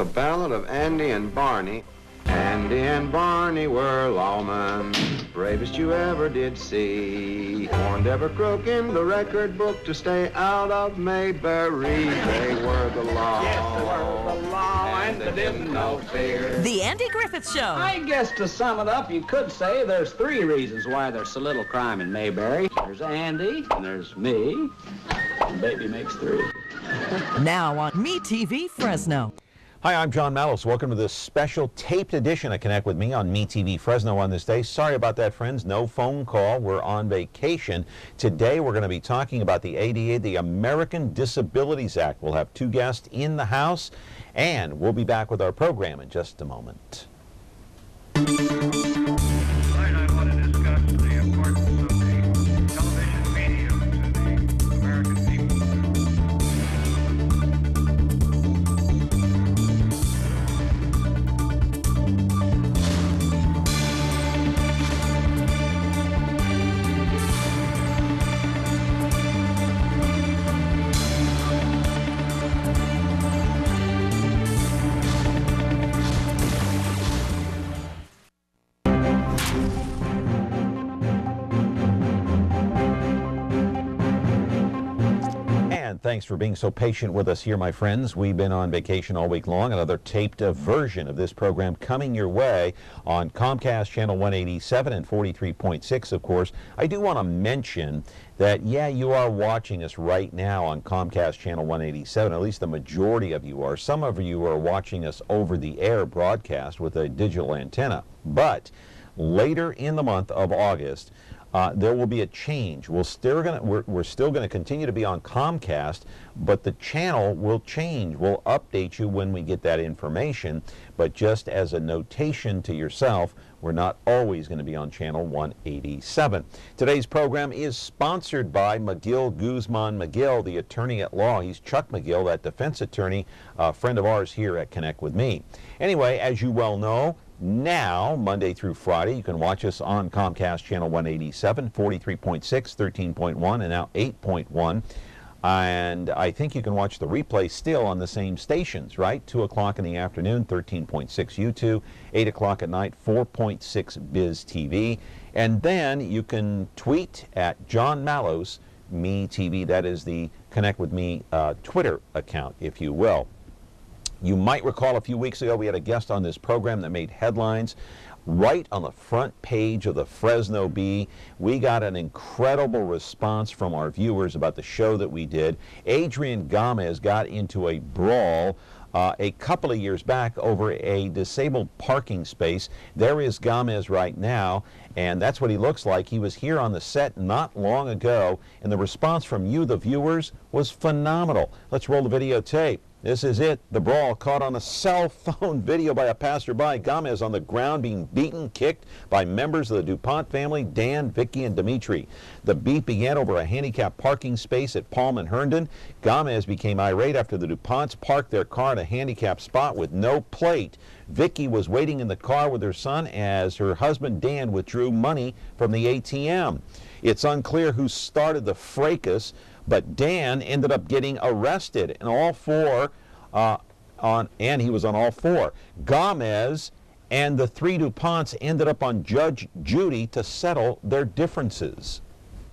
The Ballad of Andy and Barney. Andy and Barney were lawmen, bravest you ever did see. Warned every crook in the record book to stay out of Mayberry. They were the law. Yes, they were the law, and they didn't know fear. The Andy Griffith Show. I guess to sum it up, you could say there's 3 reasons why there's so little crime in Mayberry. There's Andy, and there's me, and baby makes 3. Now on MeTV Fresno. Hi, I'm John Mallos. Welcome to this special taped edition of Connect With Me on MeTV Fresno on this day. Sorry about that, friends. No phone call. We're on vacation. Today, we're going to be talking about the ADA, the American Disabilities Act. We'll have 2 guests in the house, and we'll be back with our program in just a moment. Tonight I want to discuss the importance of the television medium to the American people. Thanks for being so patient with us here, my friends. We've been on vacation all week long. Another taped version of this program coming your way on Comcast Channel 187 and 43.6, of course. I do want to mention that, yeah, you are watching us right now on Comcast Channel 187. At least the majority of you are. Some of you are watching us over the air broadcast with a digital antenna. But later in the month of August, there will be a change. We're still going to continue to be on Comcast, but the channel will change. We'll update you when we get that information, but just as a notation to yourself, we're not always going to be on channel 187. Today's program is sponsored by McGill Guzman McGill, the attorney at law. He's Chuck McGill, that defense attorney, a friend of ours here at Connect With Me. Anyway, as you well know, now, Monday through Friday, you can watch us on Comcast Channel 187, 43.6, 13.1, and now 8.1. And I think you can watch the replay still on the same stations, right? 2 o'clock in the afternoon, 13.6 U2, 8 o'clock at night, 4.6 Biz TV. And then you can tweet at John Mallos, MeTV. That is the Connect With Me Twitter account, if you will. You might recall a few weeks ago we had a guest on this program that made headlines. Right on the front page of the Fresno Bee, we got an incredible response from our viewers about the show that we did. Adrian Gomez got into a brawl a couple of years back over a disabled parking space. There is Gomez right now, and that's what he looks like. He was here on the set not long ago, and the response from you, the viewers, was phenomenal. Let's roll the videotape. This is it, the brawl caught on a cell phone video by a passerby. Gomez on the ground being beaten, kicked by members of the DuPont family, Dan, Vicky, and Dimitri. The beat began over a handicapped parking space at Palm and Herndon. Gomez became irate after the DuPonts parked their car in a handicapped spot with no plate. Vicky was waiting in the car with her son as her husband, Dan, withdrew money from the ATM. It's unclear who started the fracas, but Dan ended up getting arrested, and all four, and he was on all 4. Gomez and the 3 DuPonts ended up on Judge Judy to settle their differences.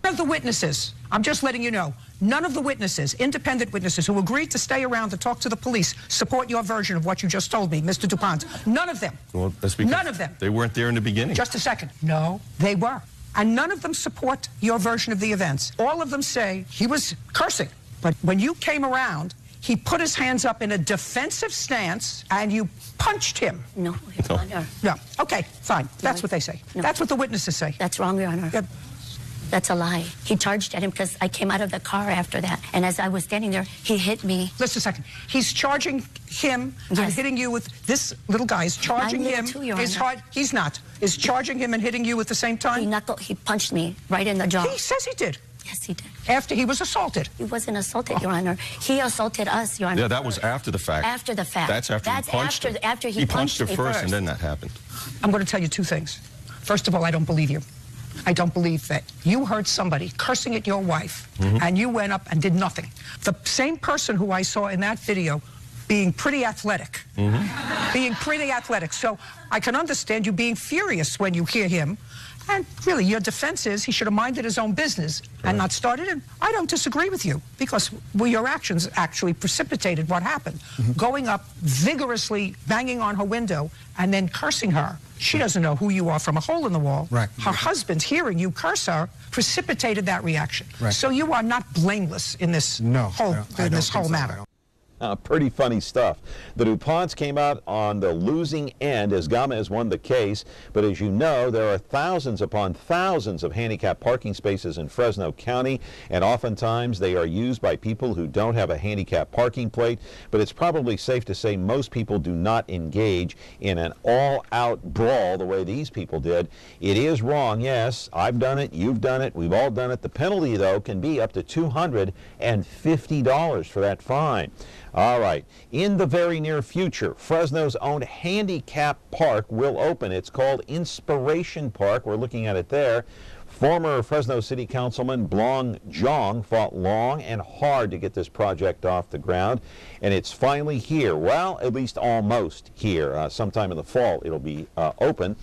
None of the witnesses, I'm just letting you know, none of the witnesses, independent witnesses who agreed to stay around to talk to the police, support your version of what you just told me, Mr. DuPont. None of them. Well, that's because none of them. They weren't there in the beginning. Just a second. No, they were. And none of them support your version of the events. All of them say he was cursing. But when you came around, he put his hands up in a defensive stance, and you punched him. No, Your Honor. No. Okay, fine. That's what they say. No. That's what the witnesses say. That's wrong, Your Honor. Yeah. That's a lie. He charged at him because I came out of the car after that. And as I was standing there, he hit me. Listen a second. He's charging him and Yes. hitting you with, this little guy is charging I'm him. little too, Your Is Honor. hard, he's not. Is charging him and hitting you at the same time? He punched me right in the jaw. He says he did. Yes, he did. After he was assaulted. He wasn't assaulted, Your Honor. He assaulted us, Your Honor. Yeah, that was after the fact. After the fact. That's after he punched him. After he He punched punched her me first, and then that happened. I'm going to tell you 2 things. First of all, I don't believe you. I don't believe that you heard somebody cursing at your wife, and you went up and did nothing. The same person who I saw in that video being pretty athletic. Being pretty athletic. So I can understand you being furious when you hear him. And really, your defense is he should have minded his own business and not started it. I don't disagree with you, because your actions actually precipitated what happened. Going up, vigorously banging on her window, and then cursing her. She doesn't know who you are from a hole in the wall. Right. Her husband, hearing you curse her, precipitated that reaction. Right. So you are not blameless in this whole matter. Pretty funny stuff. The DuPonts came out on the losing end as Gomez won the case, but as you know, there are thousands upon thousands of handicapped parking spaces in Fresno County, and oftentimes they are used by people who don't have a handicapped parking plate, but it's probably safe to say most people do not engage in an all-out brawl the way these people did. It is wrong, yes. I've done it, you've done it, we've all done it. The penalty, though, can be up to $250 for that fine. All right, in the very near future, Fresno's own handicap park will open. It's called Inspiration Park. We're looking at it there. Former Fresno City Councilman Blong Jong fought long and hard to get this project off the ground, and it's finally here. Well, at least almost here. Sometime in the fall it'll be open.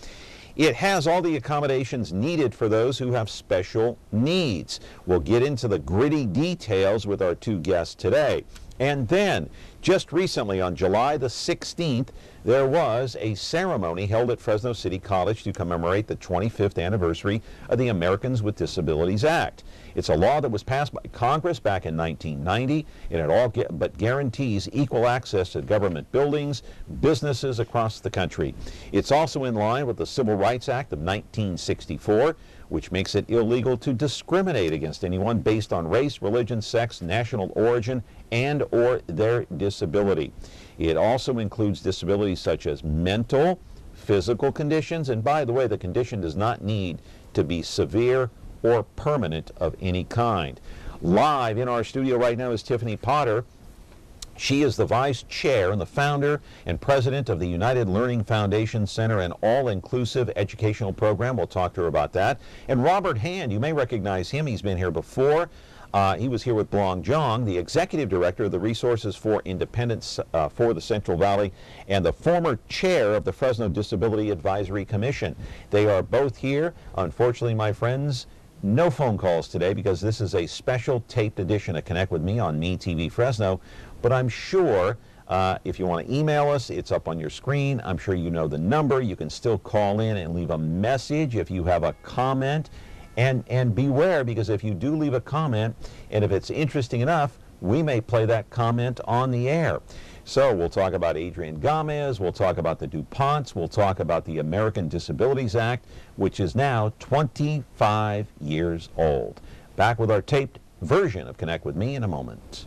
It has all the accommodations needed for those who have special needs. We'll get into the gritty details with our two guests today. And then, just recently on July the 16th, there was a ceremony held at Fresno City College to commemorate the 25th anniversary of the Americans with Disabilities Act. It's a law that was passed by Congress back in 1990, and it all but guarantees equal access to government buildings, businesses across the country. It's also in line with the Civil Rights Act of 1964, which makes it illegal to discriminate against anyone based on race, religion, sex, national origin, and or their disability. It also includes disabilities such as mental, physical conditions, and by the way, the condition does not need to be severe or permanent of any kind. Live in our studio right now is Tiffany Potter. She is the vice chair and the founder and president of the United Learning Foundation Center, an all-inclusive educational program. We'll talk to her about that. And Robert Hand, you may recognize him. He's been here before. He was here with Blong Jong, the executive director of the Resources for Independence for the Central Valley, and the former chair of the Fresno Disability Advisory Commission. They are both here. Unfortunately, my friends, no phone calls today because this is a special taped edition of Connect With Me on MeTV Fresno. But I'm sure if you want to email us, it's up on your screen. I'm sure you know the number. You can still call in and leave a message if you have a comment. And beware, because if you do leave a comment, and if it's interesting enough, we may play that comment on the air. So we'll talk about Adrian Gomez, we'll talk about the DuPonts, we'll talk about the American Disabilities Act, which is now 25 years old. Back with our taped version of Connect With Me in a moment.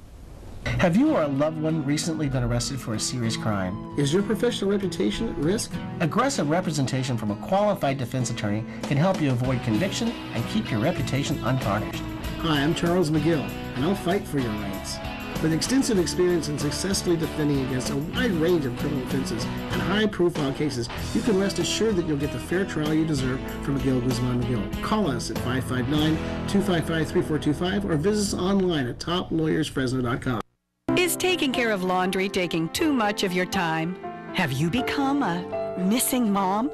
Have you or a loved one recently been arrested for a serious crime? Is your professional reputation at risk? Aggressive representation from a qualified defense attorney can help you avoid conviction and keep your reputation untarnished. Hi, I'm Charles McGill, and I'll fight for your rights. With extensive experience in successfully defending against a wide range of criminal offenses and high-profile cases, you can rest assured that you'll get the fair trial you deserve from McGill, Guzman, McGill. Call us at 559-255-3425 or visit us online at toplawyersfresno.com. Is taking care of laundry taking too much of your time? Have you become a missing mom?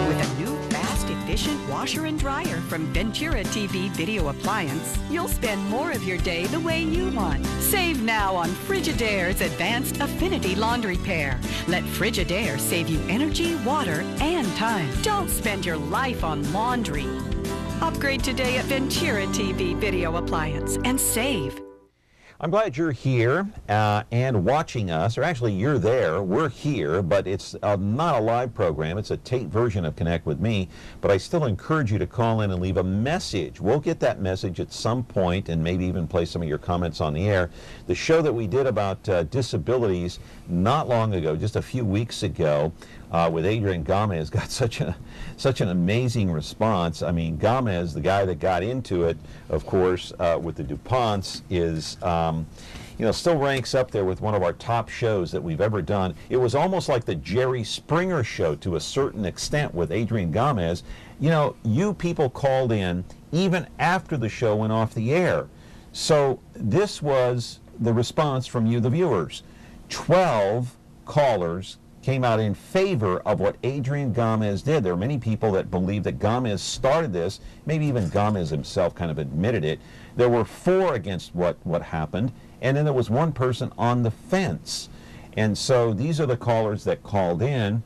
With a new fast, efficient washer and dryer from Ventura TV Video Appliance, you'll spend more of your day the way you want. Save now on Frigidaire's Advanced Affinity Laundry Pair. Let Frigidaire save you energy, water, and time. Don't spend your life on laundry. Upgrade today at Ventura TV Video Appliance and save. I'm glad you're here and watching us, or actually you're there, we're here, but it's not a live program, it's a tape version of Connect With Me, but I still encourage you to call in and leave a message. We'll get that message at some point and maybe even play some of your comments on the air. The show that we did about disabilities not long ago, just a few weeks ago, with Adrian Gomez got such an amazing response. I mean, Gomez, the guy that got into it, of course, with the DuPonts, is still ranks up there with one of our top shows that we've ever done. It was almost like the Jerry Springer show to a certain extent with Adrian Gomez. You know, you people called in even after the show went off the air. So this was the response from you, the viewers. 12 callers came out in favor of what Adrian Gomez did. There are many people that believe that Gomez started this. Maybe even Gomez himself kind of admitted it. There were 4 against what happened, and then there was 1 person on the fence. And so these are the callers that called in.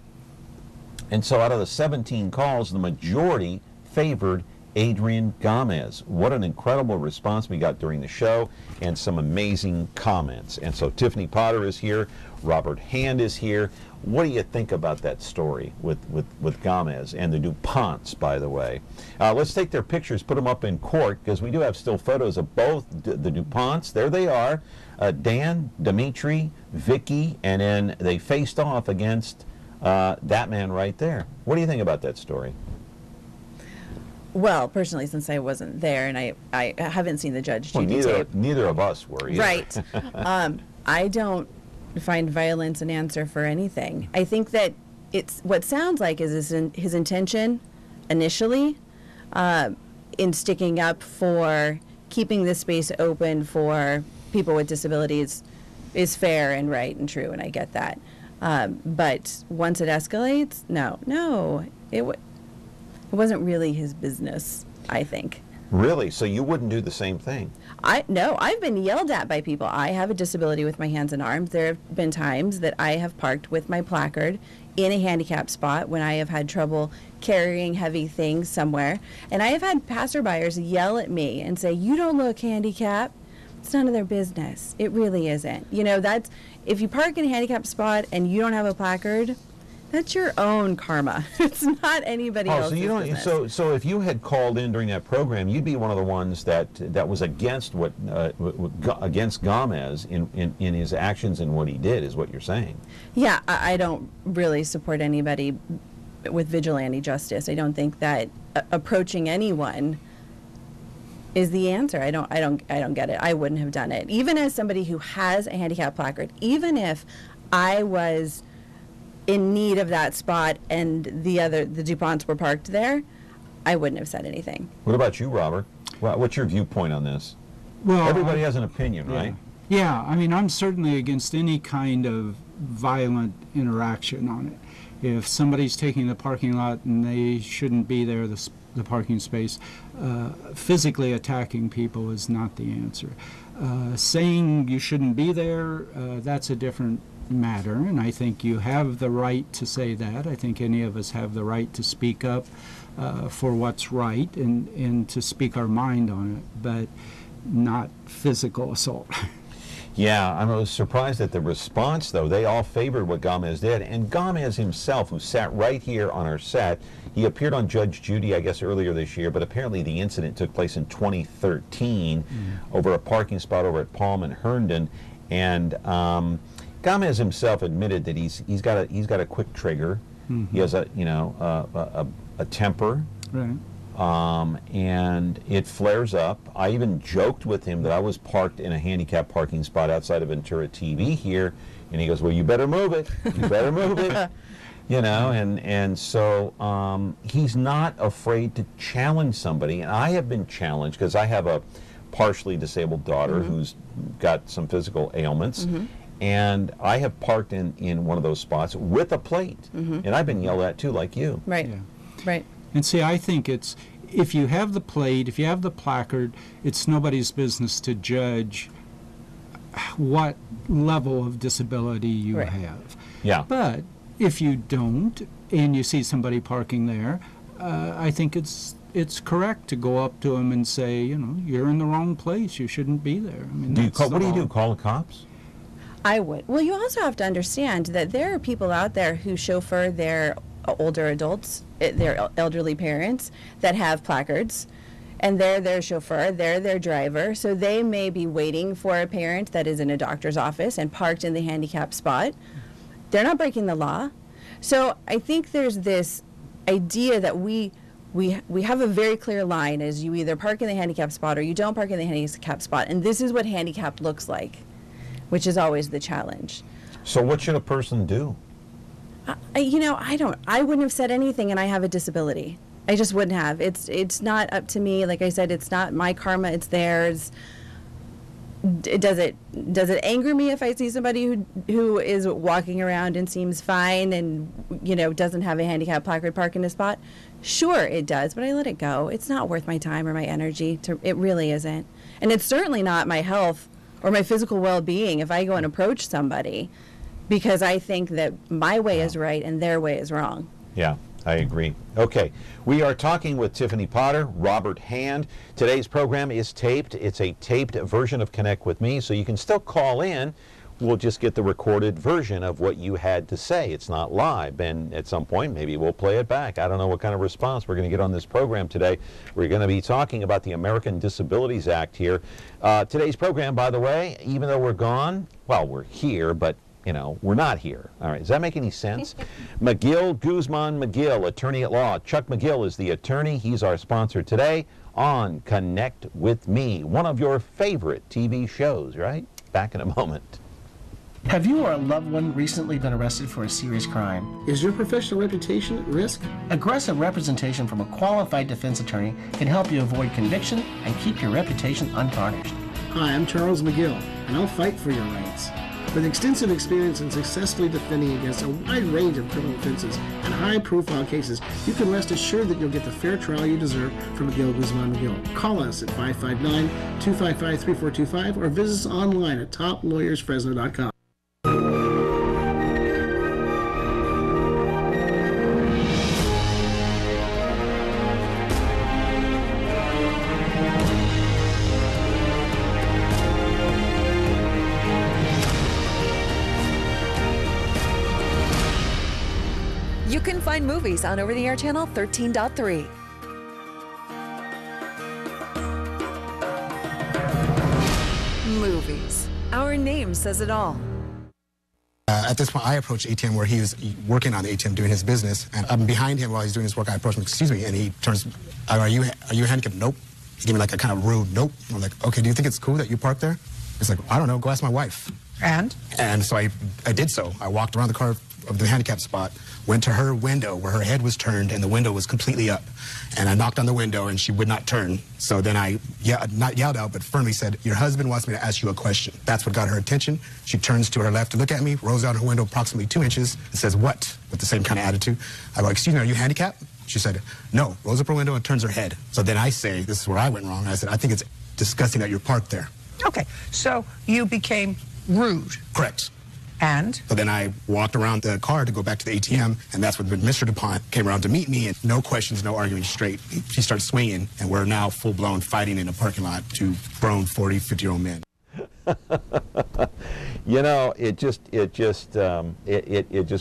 And so out of the 17 calls, the majority favored Adrian Gomez. What an incredible response we got during the show, and some amazing comments. And so Tiffany Potter is here. Robert Hand is here. What do you think about that story with Gomez and the DuPonts, by the way? Let's take their pictures, put them up in court, because we do have still photos of both the DuPonts. There they are. Dan, Dimitri, Vicky, and then they faced off against that man right there. What do you think about that story? Well, personally, since I wasn't there and I haven't seen the Judge Judy tape. Neither of us were either. Right. I don't find violence an answer for anything. I think that it's what sounds like is his intention initially in sticking up for keeping this space open for people with disabilities is fair and right and true, and I get that. But once it escalates, no, it wasn't really his business, I think. Really? So you wouldn't do the same thing? No, I've been yelled at by people. I have a disability with my hands and arms. There have been times that I have parked with my placard in a handicap spot when I have had trouble carrying heavy things somewhere. And I have had passerbyers yell at me and say, "You don't look handicapped." It's none of their business. It really isn't. You know, that's, if you park in a handicap spot and you don't have a placard, that's your own karma. It's not anybody else's business. So if you had called in during that program, you'd be one of the ones that was against against Gomez in his actions and what he did, is what you're saying. Yeah, I don't really support anybody with vigilante justice. I don't think that approaching anyone is the answer. I don't get it. I wouldn't have done it. Even as somebody who has a handicap placard, even if I was in need of that spot and the DuPonts were parked there, I wouldn't have said anything. What about you, Robert? What's your viewpoint on this? Well, everybody has an opinion, right? Yeah, I mean, I'm certainly against any kind of violent interaction on it. If somebody's taking the parking lot and they shouldn't be there, the parking space, physically attacking people is not the answer. Saying you shouldn't be there, that's a different matter, and I think you have the right to say that. I think any of us have the right to speak up for what's right and to speak our mind on it, but not physical assault. Yeah, I was surprised at the response, though. They all favored what Gomez did, and Gomez himself, who sat right here on our set, he appeared on Judge Judy, I guess, earlier this year, but apparently the incident took place in 2013 over a parking spot over at Palm and Herndon, and Gomez himself admitted that he's got a quick trigger. He has a temper, right? And it flares up. I even joked with him that I was parked in a handicapped parking spot outside of Ventura TV here, and he goes, "Well, you better move it. You better move it." You know, and so he's not afraid to challenge somebody. And I have been challenged because I have a partially disabled daughter who's got some physical ailments. And I have parked in one of those spots with a plate, and I've been yelled at too, like you. Right, right. And see, I think it's, if you have the plate, if you have the placard, it's nobody's business to judge what level of disability you have. Yeah. But if you don't, and you see somebody parking there, I think it's correct to go up to them and say, you know, you're in the wrong place. You shouldn't be there. I mean, what do you do? Call the cops? I would. Well, you also have to understand that there are people out there who chauffeur their older adults, their elderly parents, that have placards, and they're their chauffeur, they're their driver, so they may be waiting for a parent that is in a doctor's office and parked in the handicapped spot. They're not breaking the law. So I think there's this idea that we have a very clear line as you either park in the handicapped spot or you don't park in the handicapped spot, and this is what handicapped looks like, which is always the challenge. So what should a person do? You know, I wouldn't have said anything, and I have a disability. I just wouldn't have. It's not up to me. Like I said, it's not my karma, it's theirs. Does it anger me if I see somebody who is walking around and seems fine and, you know, doesn't have a handicap placard park in a spot? Sure, it does, but I let it go. It's not worth my time or my energy. It really isn't. And it's certainly not my health or my physical well-being if I go and approach somebody because I think that my way is right and their way is wrong. Yeah, I agree. Okay, we are talking with Tiffany Potter, Robert Hand. Today's program is taped. It's a taped version of Connect with Me, so you can still call in. We'll just get the recorded version of what you had to say. It's not live, and at some point maybe we'll play it back. I don't know what kind of response we're going to get on this program today. We're going to be talking about the American Disabilities Act here. Today's program, by the way, even though we're gone, well, we're here, but you know, we're not here. All right, does that make any sense? McGill, Guzman McGill, attorney at law. Chuck McGill is the attorney. He's our sponsor today on Connect with Me, one of your favorite TV shows, right? Back in a moment. Have you or a loved one recently been arrested for a serious crime? Is your professional reputation at risk? Aggressive representation from a qualified defense attorney can help you avoid conviction and keep your reputation untarnished. Hi, I'm Charles McGill, and I'll fight for your rights. With extensive experience in successfully defending against a wide range of criminal offenses and high-profile cases, you can rest assured that you'll get the fair trial you deserve from McGill, Guzman, McGill. Call us at 559-255-3425 or visit us online at toplawyersfresno.com. You can find movies on over-the-air channel 13.3. Movies. Our name says it all. At this point, I approached ATM where he was working on the ATM doing his business, and I'm behind him while he's doing his work. I approach him, excuse me, and he turns, are you handicapped? Nope. He gave me like a kind of rude nope. I'm like, okay, do you think it's cool that you parked there? He's like, I don't know, go ask my wife. And so I did so. I walked around the car of the handicap spot, went to her window where her head was turned and the window was completely up. And I knocked on the window and she would not turn. So then I, not yelled out, but firmly said, your husband wants me to ask you a question. That's what got her attention. She turns to her left to look at me, rolls out her window approximately 2 inches and says, what? With the same kind of attitude. I go, excuse me, are you handicapped? She said, no. Rolls up her window and turns her head. So then I say, this is where I went wrong. I said, I think it's disgusting that you're parked there. Okay, so you became rude. Correct. And? So then I walked around the car to go back to the ATM, and that's when Mr. DuPont came around to meet me, and no questions, no arguing, straight. She starts swinging, and we're now full-blown fighting in a parking lot, two grown 40, 50-year-old men. You know, it just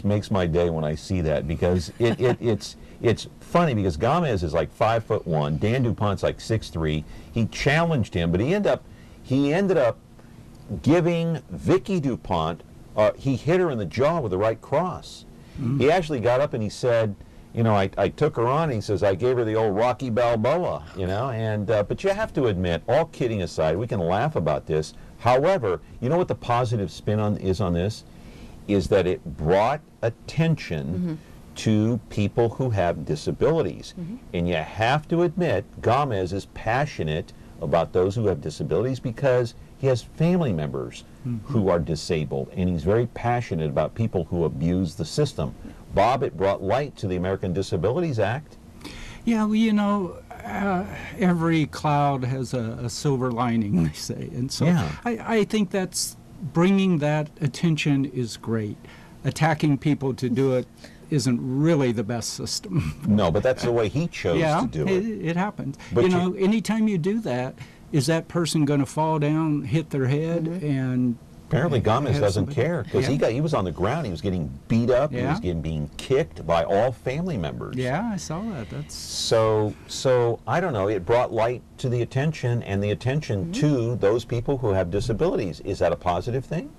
makes my day when I see that, because it's funny because Gomez is like 5'1", Dan DuPont's like 6'3". He challenged him, but he ended up giving Vicky DuPont. He hit her in the jaw with the right cross. Mm-hmm. He actually got up and he said, you know, I took her on. He says, I gave her the old Rocky Balboa, you know. And but you have to admit, all kidding aside, we can laugh about this. However, you know what the positive spin is on this? Is that it brought attention to people who have disabilities. And you have to admit, Gomez is passionate about those who have disabilities because he has family members who are disabled, and he's very passionate about people who abuse the system. Bob, it brought light to the American Disabilities Act. Yeah, well, you know, every cloud has a silver lining, they say. And so I think that's bringing that attention is great. Attacking people to do it isn't really the best system. No, but that's the way he chose to do it. It happens. But you know, anytime you do that, is that person going to fall down, hit their head, and apparently Gomez doesn't care because he was on the ground. He was getting beat up. He was being kicked by all family members. Yeah, I saw that. That's so I don't know. It brought light to the attention and the attention to those people who have disabilities. Is that a positive thing?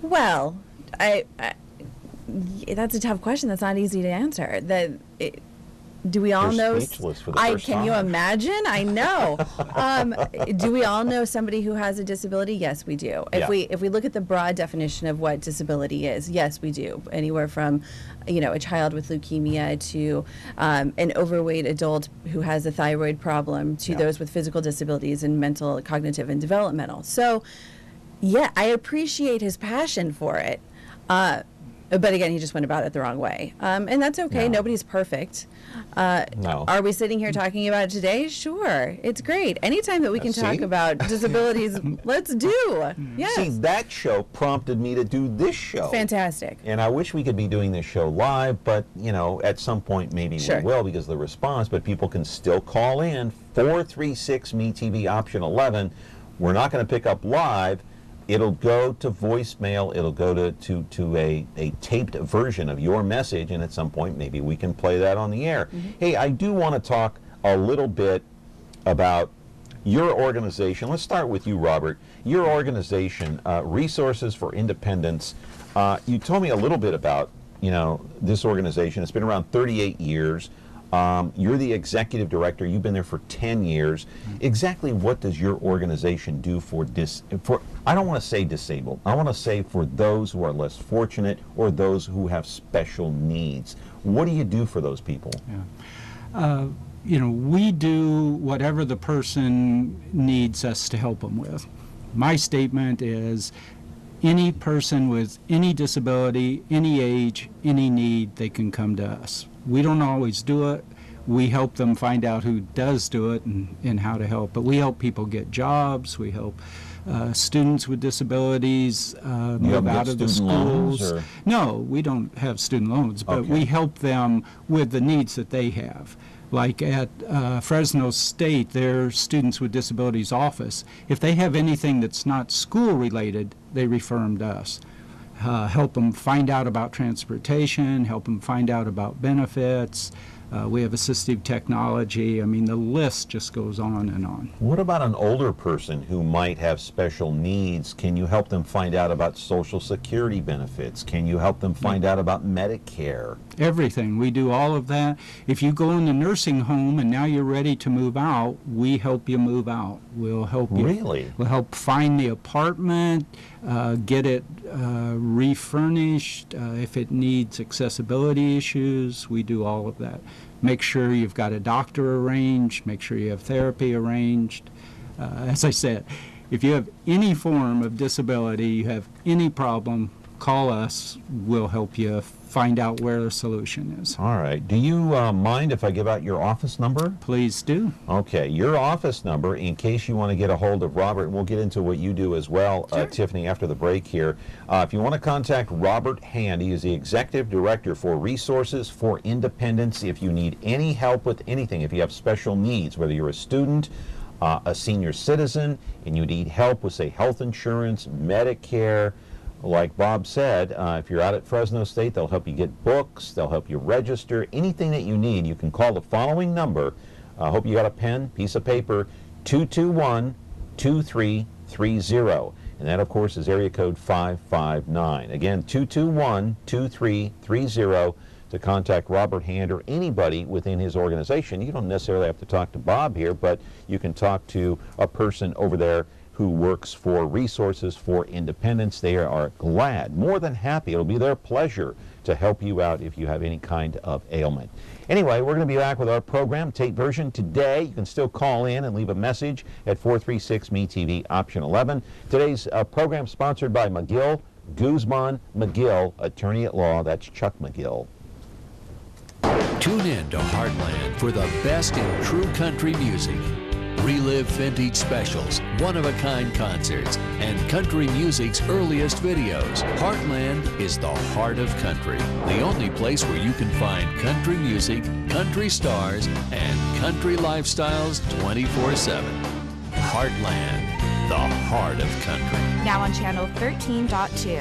Well, that's a tough question. That's not easy to answer. Do we all You're know? speechless for the first Can you time. imagine? I know. Do we all know somebody who has a disability? Yes, we do. Yeah. If we look at the broad definition of what disability is, yes, we do. Anywhere from, a child with leukemia to an overweight adult who has a thyroid problem to those with physical disabilities and mental, cognitive, and developmental. So, yeah, I appreciate his passion for it. But again, he just went about it the wrong way. And that's okay. No. Nobody's perfect. No. Are we sitting here talking about it today? Sure. It's great. Anytime that we can talk See? about disabilities, let's do. Yes. See, that show prompted me to do this show. Fantastic. And I wish we could be doing this show live, but, at some point maybe Sure. we will because of the response, but people can still call in 436-MeTV option 11. We're not going to pick up live. It'll go to voicemail. It'll go to a taped version of your message, and at some point maybe we can play that on the air. Hey, I do want to talk a little bit about your organization. Let's start with you, Robert. Your organization, Resources for Independence. You told me a little bit about this organization. It's been around 38 years. You're the executive director. You've been there for 10 years. Exactly what does your organization do for I don't want to say disabled. I want to say for those who are less fortunate or those who have special needs. What do you do for those people? Yeah. We do whatever the person needs us to help them with. My statement is any person with any disability, any age, any need, they can come to us. We don't always do it. We help them find out who does do it and how to help. But we help people get jobs. We help students with disabilities move out of the schools. No, we don't have student loans, but we help them with the needs that they have. Like at Fresno State, their Students with Disabilities office, if they have anything that's not school related, they refer them to us. Help them find out about transportation, help them find out about benefits. We have assistive technology. I mean, the list just goes on and on. What about an older person who might have special needs? Can you help them find out about Social Security benefits? Can you help them find out about Medicare? Everything. We do all of that. If you go in the nursing home and now you're ready to move out, we help you move out. We'll help you. Really? We'll help find the apartment, get it refurnished. If it needs accessibility issues, we do all of that. Make sure you've got a doctor arranged, make sure you have therapy arranged. As I said, if you have any form of disability, you have any problem, call us. We'll help you find out where the solution is. All right. Do you mind if I give out your office number? Please do. Okay. Your office number, in case you want to get a hold of Robert, and we'll get into what you do as well, Sure. Tiffany, after the break here. If you want to contact Robert Hand, he is the Executive Director for Resources for Independence. If you need any help with anything, if you have special needs, whether you're a student, a senior citizen, and you need help with, say, health insurance, Medicare, like Bob said, if you're out at Fresno State, they'll help you get books, they'll help you register, anything that you need. You can call the following number. I hope you got a pen, piece of paper, 221-2330. And that, of course, is area code 559. Again, 221-2330 to contact Robert Hand or anybody within his organization. You don't necessarily have to talk to Bob here, but you can talk to a person over there who works for Resources for Independence. They are glad, more than happy. It'll be their pleasure to help you out if you have any kind of ailment. Anyway, we're going to be back with our program, tape version, today. You can still call in and leave a message at 436-MeTV, option 11. Today's program sponsored by McGill, Guzman, McGill, attorney at law. That's Chuck McGill. Tune in to Heartland for the best in true country music. Relive vintage specials, one-of-a-kind concerts, and country music's earliest videos. Heartland is the heart of country, the only place where you can find country music, country stars, and country lifestyles 24/7. Heartland, the heart of country. Now on channel 13.2.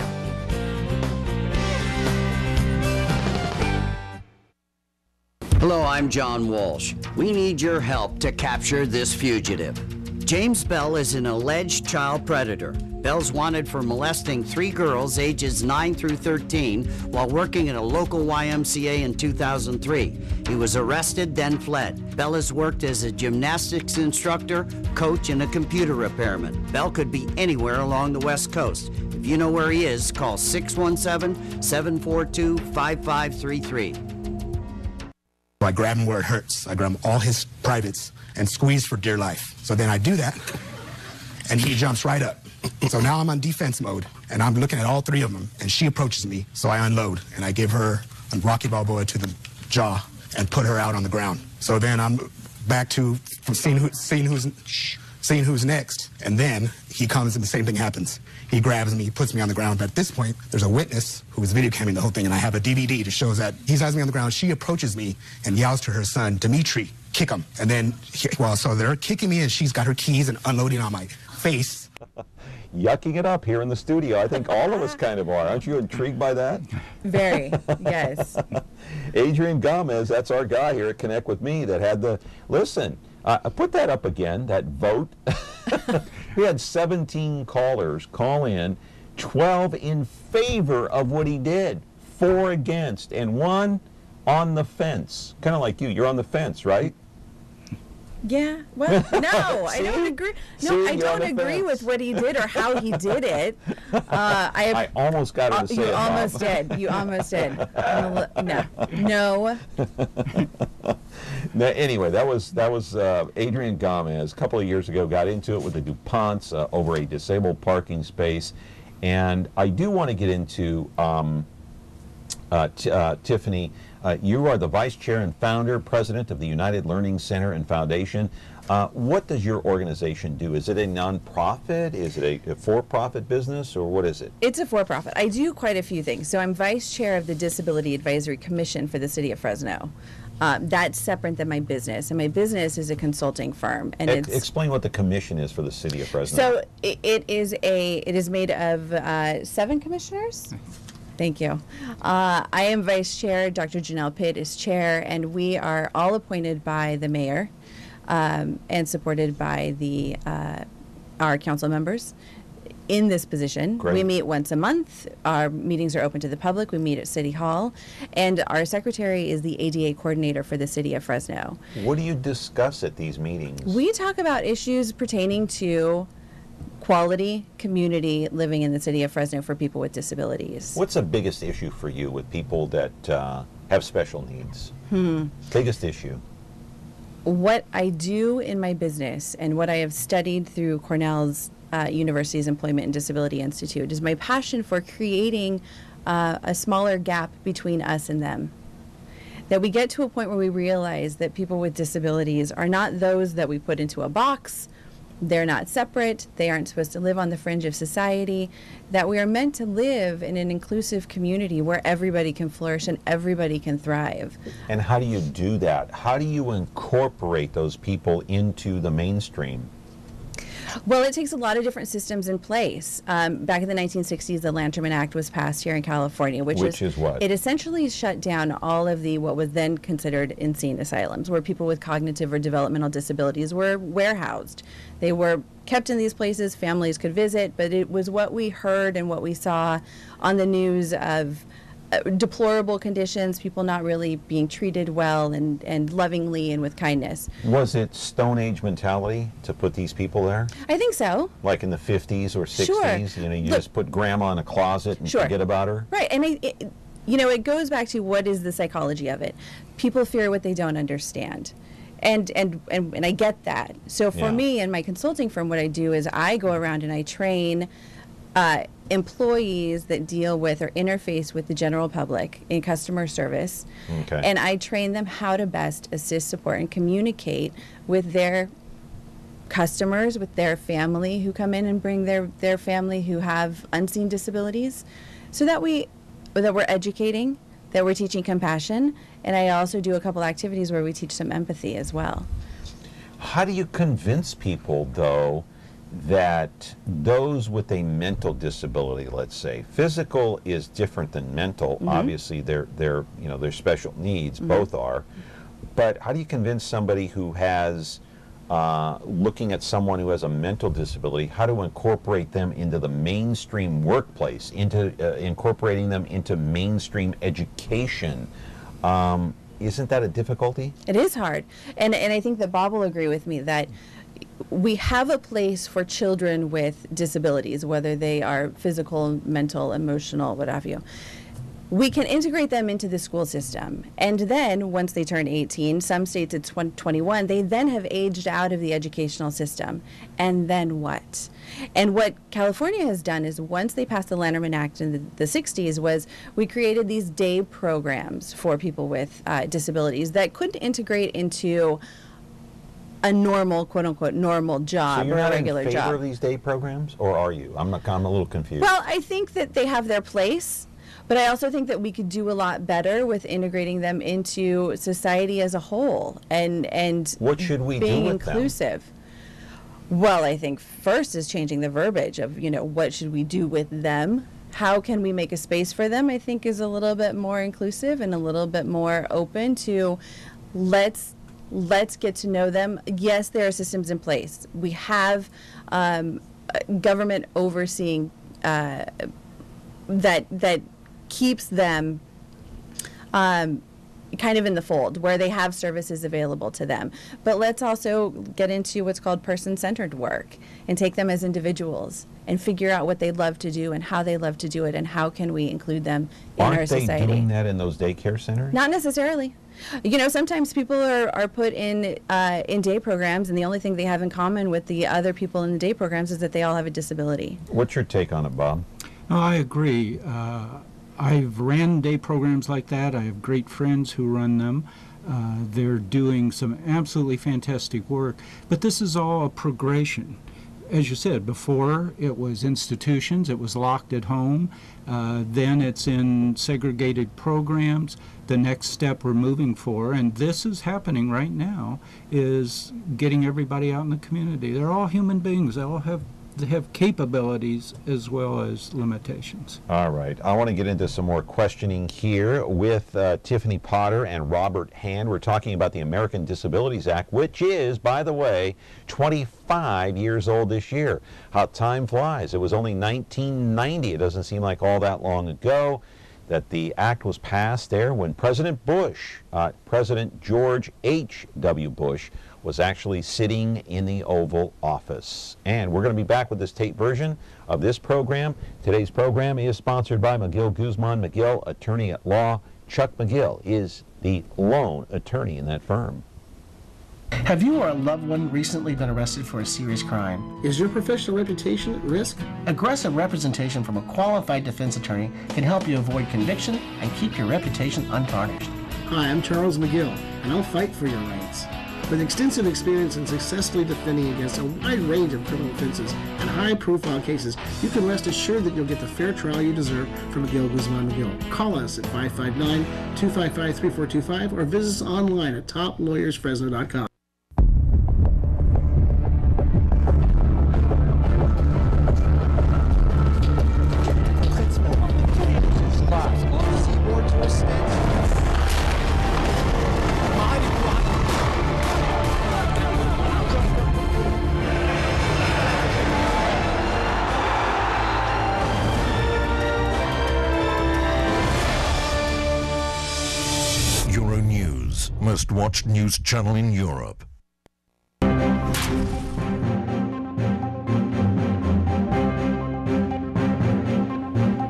Hello, I'm John Walsh. We need your help to capture this fugitive. James Bell is an alleged child predator. Bell's wanted for molesting 3 girls ages 9 through 13 while working at a local YMCA in 2003. He was arrested, then fled. Bell has worked as a gymnastics instructor, coach, and a computer repairman. Bell could be anywhere along the West Coast. If you know where he is, call 617-742-5533. I grab him where it hurts. I grab all his privates and squeeze for dear life. So then I do that, and he jumps right up. So now I'm on defense mode, and I'm looking at all 3 of them, and she approaches me, so I unload, and I give her a Rocky Balboa to the jaw and put her out on the ground. So then I'm back to seeing who's next, and then he comes and the same thing happens. He grabs me, he puts me on the ground, but at this point, there's a witness who was video camming the whole thing, and I have a DVD to show that he has me on the ground. She approaches me and yells to her son, Dimitri, kick him. And then, so they're kicking me, and she's got her keys and unloading on my face. Yucking it up here in the studio. I think all of us kind of are. Aren't you intrigued by that? Very, yes. Adrian Gomez, that's our guy here at Connect With Me that had the, listen, put that up again, that vote. We had 17 callers call in, 12 in favor of what he did, 4 against, and 1 on the fence. Kind of like you. You're on the fence, right? Yeah. Well, no, I don't agree. No, I don't agree with what he did or how he did it. I almost got her to say it, You almost did. You almost did. No. Now, anyway, that was Adrian Gomez. A couple of years ago, got into it with the DuPonts over a disabled parking space, and I do want to get into Tiffany. You are the vice chair and founder, president of the United Learning Center and Foundation. What does your organization do? Is it a nonprofit? Is it a for-profit business, or what is it? It's a for-profit. I do quite a few things. So I'm vice chair of the Disability Advisory Commission for the City of Fresno. That's separate than my business, and my business is a consulting firm. And explain what the commission is for the City of Fresno. So it is made of 7 commissioners. Thank you. I am vice chair. Dr. Janelle Pitt is chair, and we are all appointed by the mayor and supported by our council members in this position. Great. We meet once a month. Our meetings are open to the public. We meet at City Hall, and our secretary is the ADA coordinator for the City of Fresno. What do you discuss at these meetings? We talk about issues pertaining to quality community living in the City of Fresno for people with disabilities. What's the biggest issue for you with people that have special needs? Biggest issue? What I do in my business and what I have studied through Cornell's University's Employment and Disability Institute is my passion for creating a smaller gap between us and them. That we get to a point where we realize that people with disabilities are not those that we put into a box. They're not separate. They aren't supposed to live on the fringe of society. That we are meant to live in an inclusive community where everybody can flourish and everybody can thrive. And how do you do that? How do you incorporate those people into the mainstream? Well, it takes a lot of different systems in place. Back in the 1960s, the Lanterman Act was passed here in California, which is what? It essentially shut down all of what was then considered insane asylums, where people with cognitive or developmental disabilities were warehoused. They were kept in these places, families could visit, but it was what we heard and what we saw on the news of deplorable conditions, people not really being treated well and lovingly and with kindness. Was it Stone Age mentality to put these people there? I think so. Like in the 50s or 60s? Sure. You know, you just put grandma in a closet and forget about her? Right. And it goes back to what is the psychology of it. People fear what they don't understand. And I get that. So for me and my consulting firm, what I do is I go around and I train employees that deal with or interface with the general public in customer service. Okay. And I train them how to best assist, support, and communicate with their customers, with their family who come in and bring their family who have unseen disabilities, so that we're educating, that we're teaching compassion, and I also do a couple activities where we teach some empathy as well. How do you convince people, though, that those with a mental disability, let's say, physical is different than mental, obviously they're special needs, both are, but how do you convince somebody who has looking at someone who has a mental disability, how to incorporate them into the mainstream workplace, into incorporating them into mainstream education. Isn't that a difficulty? It is hard. And I think that Bob will agree with me that we have a place for children with disabilities, whether they are physical, mental, emotional, what have you. We can integrate them into the school system. And then once they turn 18, some states it's 21, they then have aged out of the educational system. And then what? And what California has done is once they passed the Lanterman Act in the 60s was we created these day programs for people with disabilities that could integrate into a normal, quote unquote, normal job or a regular job. So you're not in favor of these day programs, or are you? I'm a little confused. Well, I think that they have their place. But I also think that we could do a lot better with integrating them into society as a whole and what should we being do with inclusive. Well, I think first is changing the verbiage of, what should we do with them? How can we make a space for them? I think is a little bit more inclusive and a little bit more open to let's get to know them. Yes, there are systems in place. We have government overseeing that keeps them kind of in the fold where they have services available to them. But let's also get into what's called person-centered work and take them as individuals and figure out what they love to do and how they love to do it and how can we include them in our society. Aren't they doing that in those daycare centers? Not necessarily. Sometimes people are put in day programs, and the only thing they have in common with the other people in the day programs is that they all have a disability. What's your take on it, Bob? No, I agree. I've ran day programs like that. I have great friends who run them. They're doing some absolutely fantastic work. But this is all a progression. As you said, before it was institutions, it was locked at home. Then it's in segregated programs. The next step we're moving for, and this is happening right now, is getting everybody out in the community. They're all human beings. They all have capabilities as well as limitations. All right. I want to get into some more questioning here with Tiffany Potter and Robert Hand. We're talking about the American Disabilities Act, which is, by the way, 25 years old this year. How time flies. It was only 1990. It doesn't seem like all that long ago that the act was passed there when President Bush, President George H.W. Bush, was actually sitting in the Oval Office. And we're going to be back with this tape version of this program. Today's program is sponsored by McGill Guzman McGill, attorney at law. Chuck McGill is the lone attorney in that firm. Have you or a loved one recently been arrested for a serious crime? Is your professional reputation at risk? Aggressive representation from a qualified defense attorney can help you avoid conviction and keep your reputation untarnished. Hi, I'm Charles McGill, and I'll fight for your rights. With extensive experience in successfully defending against a wide range of criminal offenses and high-profile cases, you can rest assured that you'll get the fair trial you deserve from McGill Guzman McGill. Call us at 559-255-3425 or visit us online at toplawyersfresno.com. Most-watched news channel in Europe.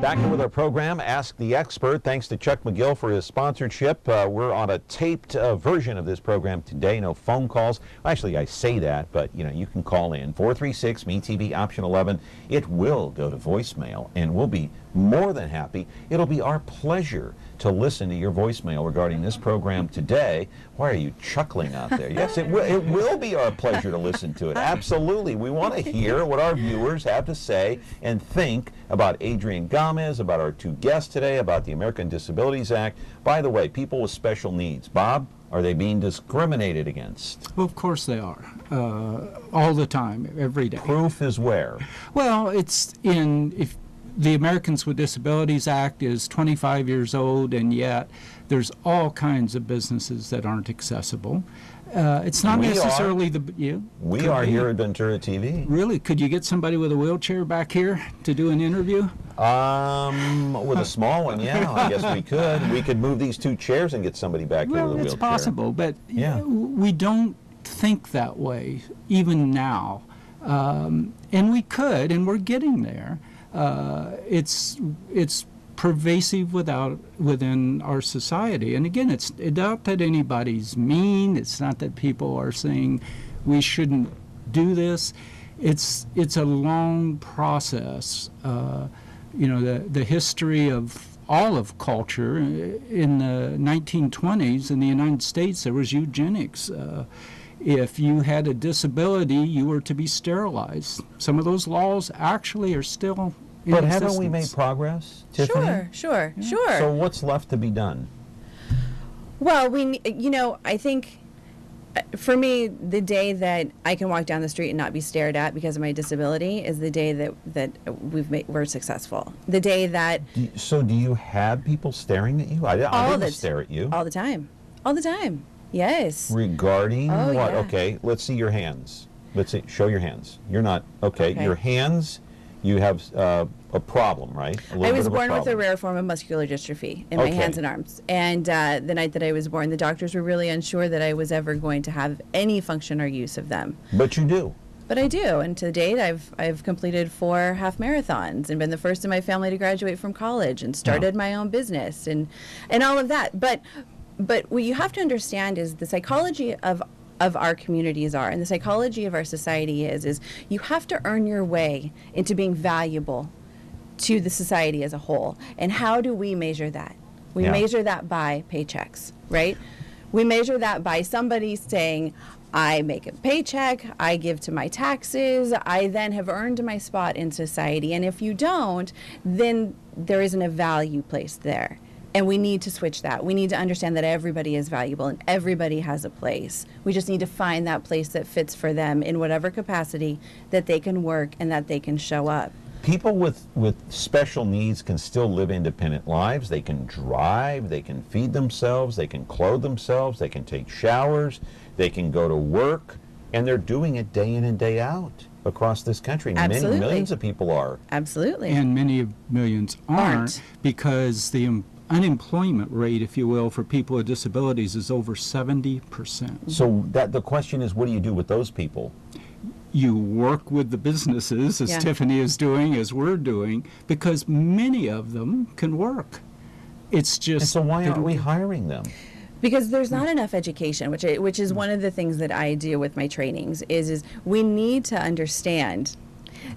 Back with our program, Ask the Expert. Thanks to Chuck McGill for his sponsorship. We're on a taped version of this program today. No phone calls. Actually, I say that, but you can call in 436-MeTV option 11. It will go to voicemail, and we'll be more than happy. It'll be our pleasure to listen to your voicemail regarding this program today. Why are you chuckling out there? Yes, it will be our pleasure to listen to it. Absolutely. We want to hear what our viewers have to say and think about Adrian Gomez, about our two guests today, about the American Disabilities Act. By the way, people with special needs. Bob, are they being discriminated against? Well, of course they are. All the time, every day. Proof is where? Well, it's if the Americans with Disabilities Act is 25 years old, and yet there's all kinds of businesses that aren't accessible. It's not We necessarily are. We could are be. here at Ventura TV. Really? Could you get somebody with a wheelchair back here to do an interview? With a small one, yeah, I guess we could. We could move these 2 chairs and get somebody back here with a Well, wheelchair. it's possible, but Yeah. we don't think that way, even now. And we could, and we're getting there. It's pervasive within our society. And again, it's not that anybody's mean. It's not that people are saying we shouldn't do this. It's a long process. The history of all of culture. In the 1920s in the United States, there was eugenics. If you had a disability, you were to be sterilized. Some of those laws actually are still in But existence. haven't we made progress, Tiffany? Sure. So what's left to be done? Well, I think for me, the day that I can walk down the street and not be stared at because of my disability is the day that we're successful. The day that... So do you have people staring at you? I didn't stare at you. All the time. All the time. Yes. Regarding Oh, what? yeah. Okay, let's see your hands. Let's see. Show your hands. You're not... Okay, your hands, you have a problem, right? I was born with a rare form of muscular dystrophy in my hands and arms. And the night that I was born, the doctors were really unsure that I was ever going to have any function or use of them. But you do. But I do, and to date, I've completed 4 half marathons and been the first in my family to graduate from college and started my own business and all of that. But what you have to understand is the psychology of our communities are, and the psychology of our society is you have to earn your way into being valuable to the society as a whole. And how do we measure that? We measure that by paychecks, right? We measure that by somebody saying, I make a paycheck, I give to my taxes, I then have earned my spot in society. And if you don't, then there isn't a value placed there. And we need to switch that. We need to understand that everybody is valuable and everybody has a place. We just need to find that place that fits for them in whatever capacity that they can work and that they can show up. People with special needs can still live independent lives. They can drive, they can feed themselves, they can clothe themselves, they can take showers, they can go to work, and they're doing it day in and day out across this country. Absolutely. Millions of people are. Absolutely. And many millions aren't because the unemployment rate, if you will, for people with disabilities is over 70%. So the question is, what do you do with those people? You work with the businesses, as Tiffany is doing, as we're doing, because many of them can work. It's just... And so why aren't we hiring them? Because there's not enough education, which is one of the things that I do with my trainings, is we need to understand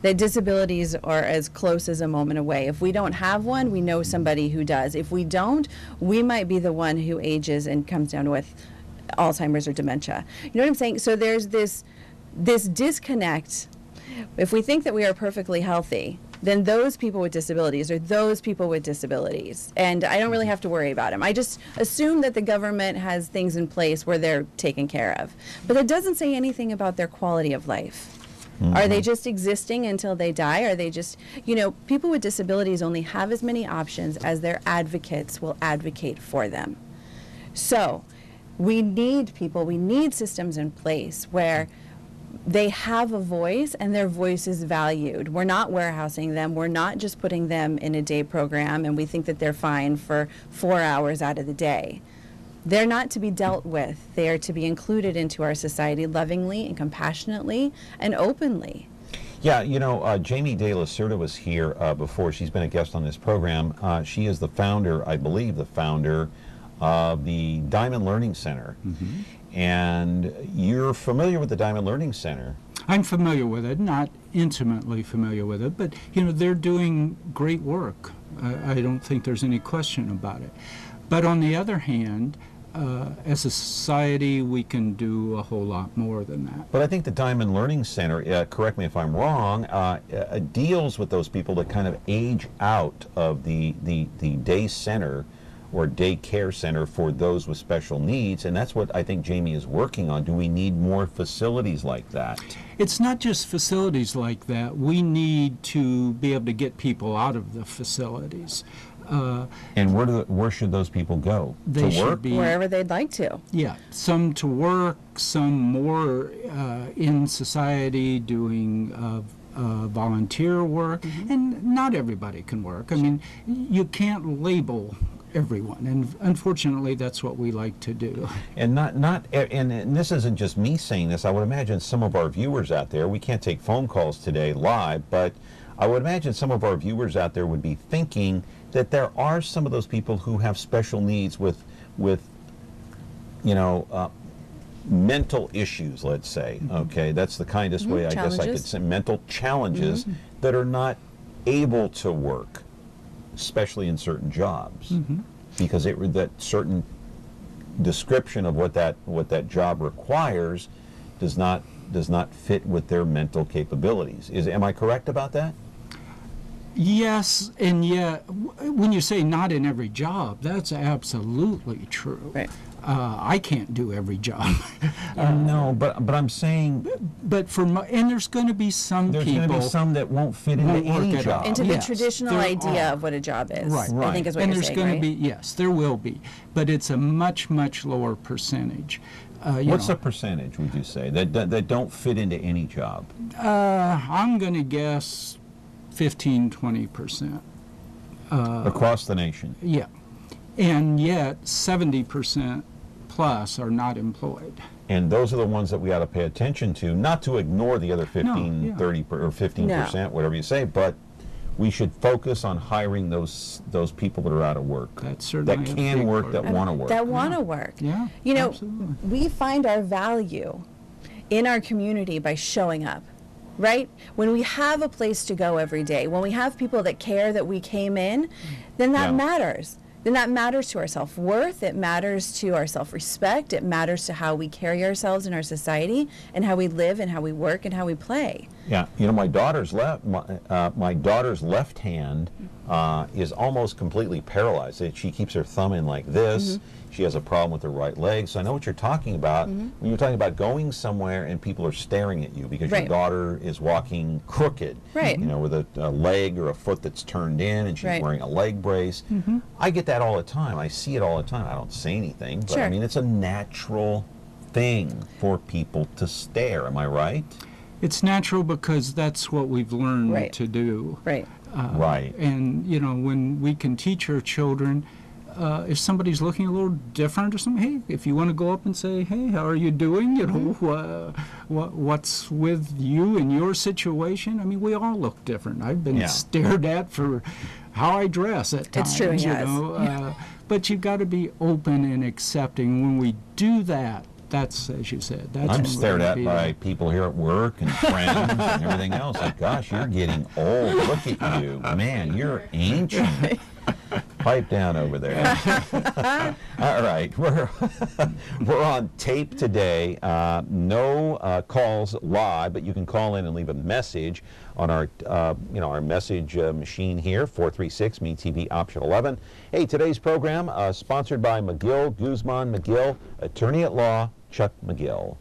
that disabilities are as close as a moment away. If we don't have one, we know somebody who does. If we don't, we might be the one who ages and comes down with Alzheimer's or dementia. You know what I'm saying? So there's this disconnect. If we think that we are perfectly healthy, then those people with disabilities are those people with disabilities. And I don't really have to worry about them. I just assume that the government has things in place where they're taken care of. But it doesn't say anything about their quality of life. Are they just existing until they die? Are they just, people with disabilities only have as many options as their advocates will advocate for them. So we need people, we need systems in place where they have a voice and their voice is valued. We're not warehousing them. We're not just putting them in a day program and we think that they're fine for 4 hours out of the day. They're not to be dealt with. They are to be included into our society lovingly and compassionately and openly. Yeah, Jamie De La Cerda was here before. She's been a guest on this program. She is the founder, I believe, of the Diamond Learning Center. And you're familiar with the Diamond Learning Center. I'm familiar with it, not intimately familiar with it, but they're doing great work. I don't think there's any question about it. But on the other hand, as a society, we can do a whole lot more than that. But I think the Diamond Learning Center, correct me if I'm wrong, deals with those people that kind of age out of the day center or day care center for those with special needs, and that's what I think Jamie is working on. Do we need more facilities like that? It's not just facilities like that. We need to be able to get people out of the facilities. And where should those people go? They to work? should be wherever they'd like to. Yeah, some to work, some more in society doing volunteer work, and not everybody can work. I mean, you can't label everyone, and unfortunately that's what we like to do. And and this isn't just me saying this. I would imagine some of our viewers out there, we can't take phone calls today live, but I would imagine some of our viewers out there would be thinking that there are some of those people who have special needs with mental issues, let's say. Okay, that's the kindest way I guess I could say, mental challenges that are not able to work, especially in certain jobs, because that certain description of what that job requires does not fit with their mental capabilities. Am I correct about that? Yes, and yet when you say not in every job, that's absolutely true. Right. I can't do every job. No, but I'm saying. But and there's going to be some people. There's going to be some that won't fit into any job. Into the traditional idea of what a job is. Right. I think is what and you're there's saying, going to be, yes, there will be, but it's a much, much lower percentage. What's the percentage, would you say, that don't fit into any job? I'm going to guess 15–20%. Across the nation? Yeah. And yet 70% plus are not employed. And those are the ones that we ought to pay attention to, not to ignore the other 15, 30, or 15%, whatever you say, but we should focus on hiring those people that are out of work. That's certainly that can work, that want to work. That want to work. Yeah, you know, absolutely. We find our value in our community by showing up. Right? When we have a place to go every day, when we have people that care that we came in, then that matters. Then that matters to our self-worth, it matters to our self-respect, it matters to how we carry ourselves in our society, and how we live, and how we work, and how we play. Yeah, you know, my daughter's left hand is almost completely paralyzed. She keeps her thumb in like this. She has a problem with her right leg. So I know what you're talking about when you're talking about going somewhere and people are staring at you because your daughter is walking crooked, you know, with a leg or a foot that's turned in, and she's wearing a leg brace. I get that all the time. I see it all the time. I don't say anything, but I mean, it's a natural thing for people to stare. Am I right? It's natural because that's what we've learned to do. Right. And, you know, when we can teach our children, if somebody's looking a little different or something, hey, if you want to go up and say, hey, how are you doing? You know, what's with you and your situation? I mean, we all look different. I've been stared at for how I dress at times. It's true, you know. But you've got to be open and accepting. When we do that, that's, as you said, that's I'm stared at by people here at work and friends and everything else. Like, gosh, you're getting old. Look at you. Man, you're ancient. Pipe down over there. All right, we're on tape today. No calls live, but you can call in and leave a message on our our message machine here, 436 MeTV option 11. Hey, today's program sponsored by McGill, Guzman McGill, attorney at law, Chuck McGill.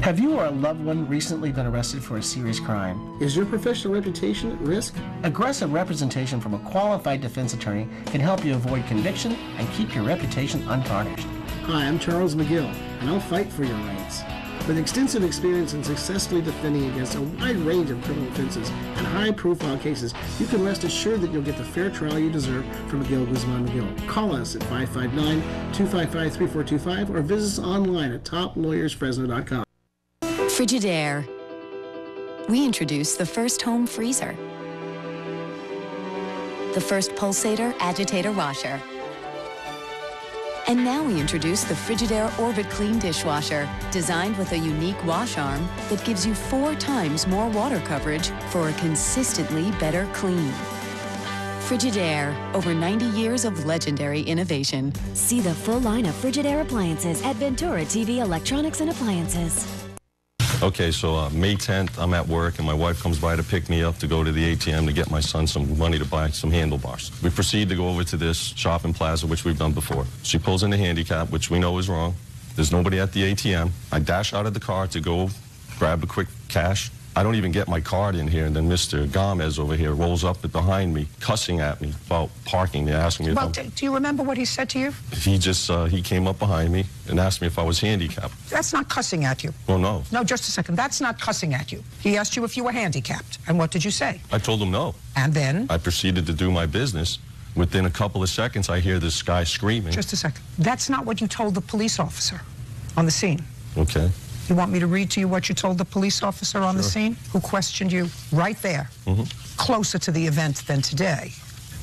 Have you or a loved one recently been arrested for a serious crime? Is your professional reputation at risk? Aggressive representation from a qualified defense attorney can help you avoid conviction and keep your reputation untarnished. Hi, I'm Charles McGill, and I'll fight for your rights. With extensive experience in successfully defending against a wide range of criminal offenses and high-profile cases, you can rest assured that you'll get the fair trial you deserve from McGill, Guzman, McGill. Call us at 559-255-3425 or visit us online at toplawyersfresno.com. Frigidaire. We introduced the first home freezer, the first pulsator agitator washer, and now we introduce the Frigidaire Orbit Clean dishwasher, designed with a unique wash arm that gives you 4 times more water coverage for a consistently better clean. Frigidaire, over 90 years of legendary innovation. See the full line of Frigidaire appliances at Ventura TV Electronics and Appliances. Okay, so May 10th, I'm at work, and my wife comes by to pick me up to go to the ATM to get my son some money to buy some handlebars. We proceed to go over to this shopping plaza, which we've done before. She pulls in the handicap, which we know is wrong. There's nobody at the ATM. I dash out of the car to go grab a quick cash. I don't even get my card in here, and then Mr. Gomez over here rolls up behind me, cussing at me about parking. They're asking me if Well, do you remember what he said to you? he came up behind me and asked me if I was handicapped. That's not cussing at you. Well, no. No, just a second. That's not cussing at you. He asked you if you were handicapped. And what did you say? I told him no. And then? I proceeded to do my business. Within a couple of seconds, I hear this guy screaming. Just a second. That's not what you told the police officer on the scene. Okay. You want me to read to you what you told the police officer on the scene who questioned you right there, closer to the event than today?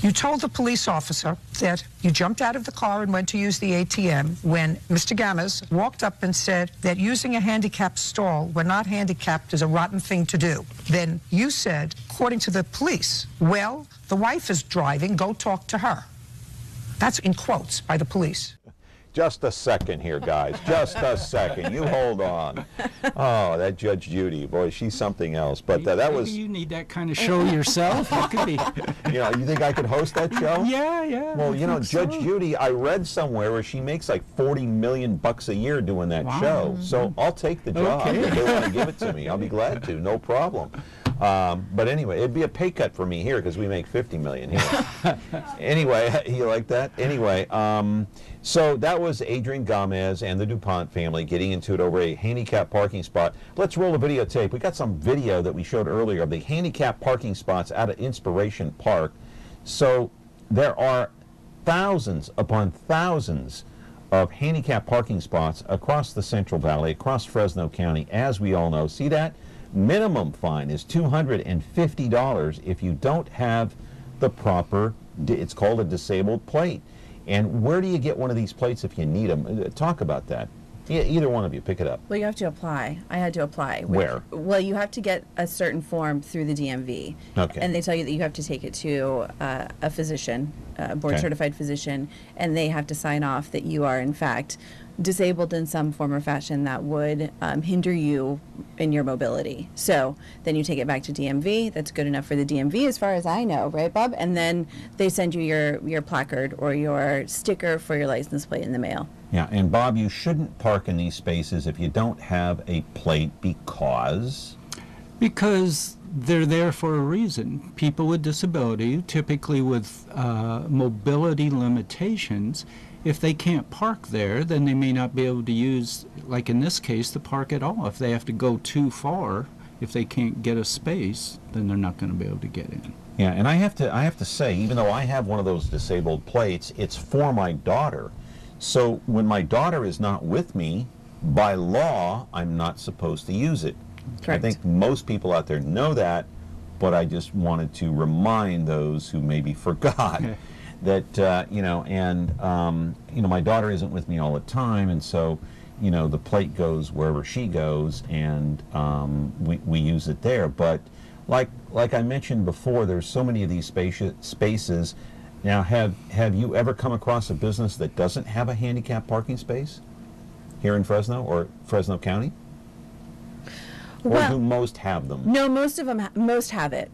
You told the police officer that you jumped out of the car and went to use the ATM when Mr. Gomez walked up and said that using a handicapped stall when not handicapped is a rotten thing to do. Then you said, according to the police, well, the wife is driving, go talk to her. That's in quotes by the police. Just a second here, guys. Just a second. You hold on. Oh, that Judge Judy, boy, she's something else. But that Maybe was... you need that kind of show yourself. It could be. You know, you think I could host that show? Yeah. Well, you know, Judge so. Judy, I read somewhere where she makes like $40 million a year doing that show. So I'll take the job. Okay. If they want to give it to me, I'll be glad to. No problem. But anyway, it'd be a pay cut for me here because we make $50 million here. Anyway, you like that? Anyway, so that was Adrian Gomez and the DuPont family getting into it over a handicapped parking spot. Let's roll the videotape. We got some video that we showed earlier of the handicapped parking spots out at Inspiration Park. So there are thousands upon thousands of handicapped parking spots across the Central Valley, across Fresno County, as we all know. See that? Minimum fine is $250 if you don't have the proper, it's called a disabled plate. And where do you get one of these plates if you need them? Talk about that. Either one of you, pick it up. Well, you have to apply. I had to apply. Where? Well, you have to get a certain form through the DMV. Okay. And they tell you that you have to take it to a physician, a board-certified physician, and they have to sign off that you are, in fact, disabled in some form or fashion that would hinder you in your mobility. So then you take it back to DMV. That's good enough for the DMV as far as I know, right, Bob? And then they send you your placard or your sticker for your license plate in the mail. Yeah, and Bob, you shouldn't park in these spaces if you don't have a plate because they're there for a reason. People with disability, typically with mobility limitations, if they can't park there, then they may not be able to use, like in this case, the park at all. If they have to go too far, if they can't get a space, then they're not going to be able to get in. Yeah, and I have to say, even though I have one of those disabled plates, it's for my daughter. So when my daughter is not with me, by law, I'm not supposed to use it. Correct. I think most people out there know that, but I just wanted to remind those who maybe forgot that, you know, and, you know, my daughter isn't with me all the time, and so, you know, the plate goes wherever she goes, and we use it there. But like I mentioned before, there's so many of these spaces. Now, have you ever come across a business that doesn't have a handicapped parking space here in Fresno or Fresno County? Or do most have them? No, most of them, most have it.